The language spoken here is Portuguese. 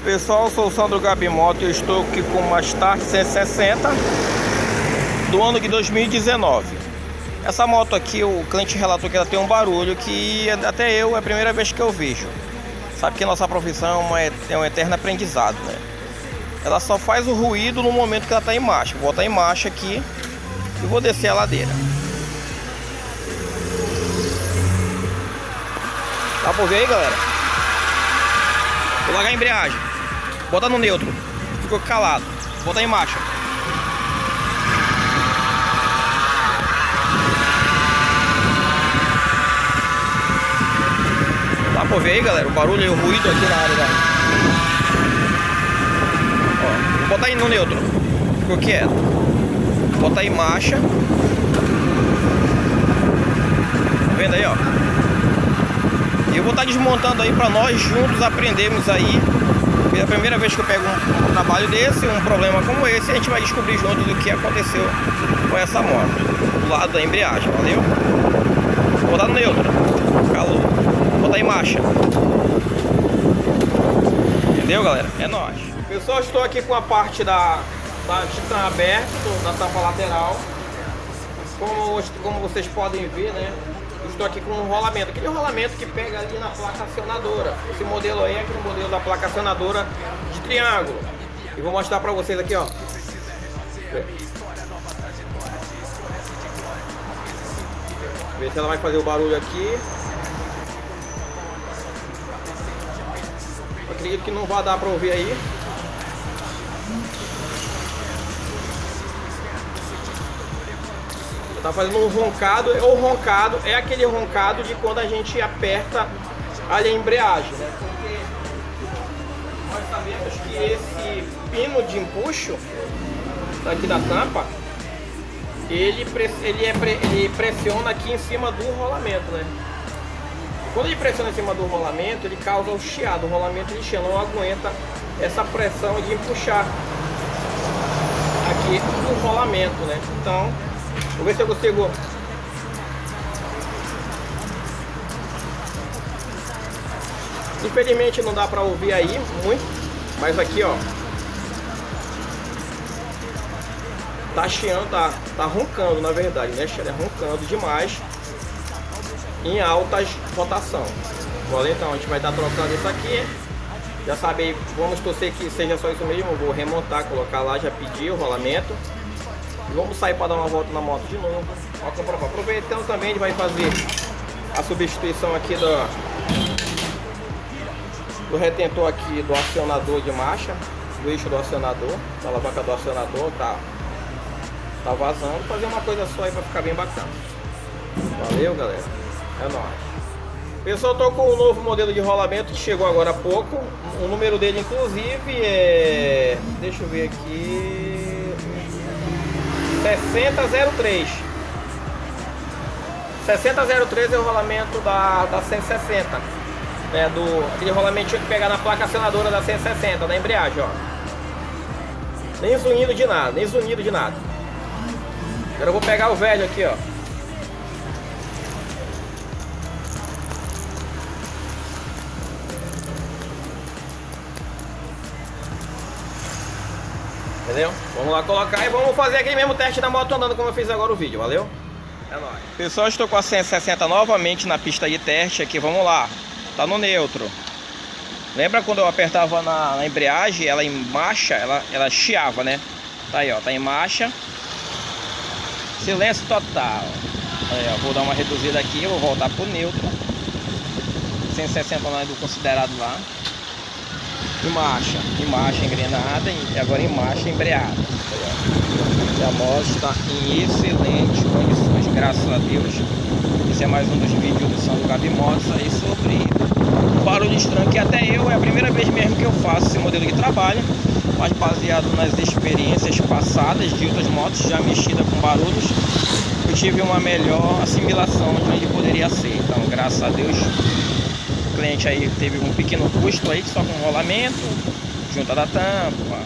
Pessoal, sou o Sandro Gabimoto e eu estou aqui com uma Start 160 do ano de 2019. Essa moto aqui, o cliente relatou que ela tem um barulho que até eu é a primeira vez que eu vejo. Sabe que a nossa profissão é um eterno aprendizado, né? Ela só faz o ruído no momento que ela está em marcha. Vou botar em marcha aqui e vou descer a ladeira. Dá pra ouvir aí, galera? Vou largar a embreagem. Botar no neutro. Ficou calado. Botar em marcha. Dá pra ouvir aí, galera? O barulho e o ruído aqui na área da... Ó, vou botar aí no neutro. Ficou quieto. Botar em marcha. Tá vendo aí, ó? E eu vou estar desmontando aí para nós juntos aprendermos aí. É a primeira vez que eu pego um trabalho desse, um problema como esse, a gente vai descobrir juntos o que aconteceu com essa moto. Do lado da embreagem, valeu? Vou botar no neutro. Calor. Vou botar em marcha. Entendeu, galera? É nóis. Pessoal, estou aqui com a parte da Titan aberta, da tampa lateral. Como vocês podem ver, né? Estou aqui com um rolamento, aquele rolamento que pega ali na placa acionadora. Esse modelo aí é aquele modelo da placa acionadora de triângulo. E vou mostrar para vocês aqui, ó. Ver se ela vai fazer o barulho aqui. Eu acredito que não vai dar para ouvir aí. Tá fazendo um roncado. O roncado é aquele roncado de quando a gente aperta ali a embreagem, né? Porque nós sabemos que esse pino de empuxo daqui da tampa, ele pressiona aqui em cima do rolamento, né? Quando ele pressiona em cima do rolamento, ele causa o chiado. O rolamento ele não aguenta essa pressão de empuxar aqui o rolamento, né? Então vou ver se eu consigo. Infelizmente não dá pra ouvir aí muito, mas aqui, ó, tá chiando, tá roncando, na verdade, né? Tá roncando demais em altas rotação. Valeu? Então a gente vai estar trocando isso aqui. Já sabe, vamos torcer que seja só isso mesmo. Eu vou remontar, colocar lá, já pedi o rolamento. Vamos sair para dar uma volta na moto de novo. Aproveitando também, a gente vai fazer a substituição aqui do retentor aqui do acionador de marcha, do eixo do acionador, da alavanca do acionador, tá vazando. Fazer uma coisa só aí para ficar bem bacana. Valeu, galera. É nóis. Pessoal, tô com um novo modelo de rolamento que chegou agora há pouco. O número dele, inclusive, é... Deixa eu ver aqui... 6003. 6003 é o rolamento da 160, né? Aquele rolamentinho que pega na placa acionadora da 160, da embreagem, ó. Nem zunido de nada, nem zunido de nada. Agora eu vou pegar o velho aqui, ó. Entendeu? Vamos lá colocar e vamos fazer aquele mesmo teste da moto andando como eu fiz agora o vídeo, valeu? É nóis. Pessoal, estou com a 160 novamente na pista de teste aqui, vamos lá. Tá no neutro. Lembra quando eu apertava na embreagem, ela em marcha, ela chiava, né? Tá aí, ó, tá em marcha. Silêncio total. Aí, ó, vou dar uma reduzida aqui, vou voltar pro neutro. 160 não é do considerado lá. Em marcha engrenada e agora em marcha embreada. E a moto está em excelentes condições, graças a Deus. Esse é mais um dos vídeos do Sandro Gabimoto aí sobre o barulho estranho, que até eu é a primeira vez mesmo que eu faço esse modelo de trabalho, mas baseado nas experiências passadas de outras motos já mexidas com barulhos, eu tive uma melhor assimilação de onde poderia ser. Então, graças a Deus, o cliente aí teve um pequeno custo aí, só com rolamento, junta da tampa,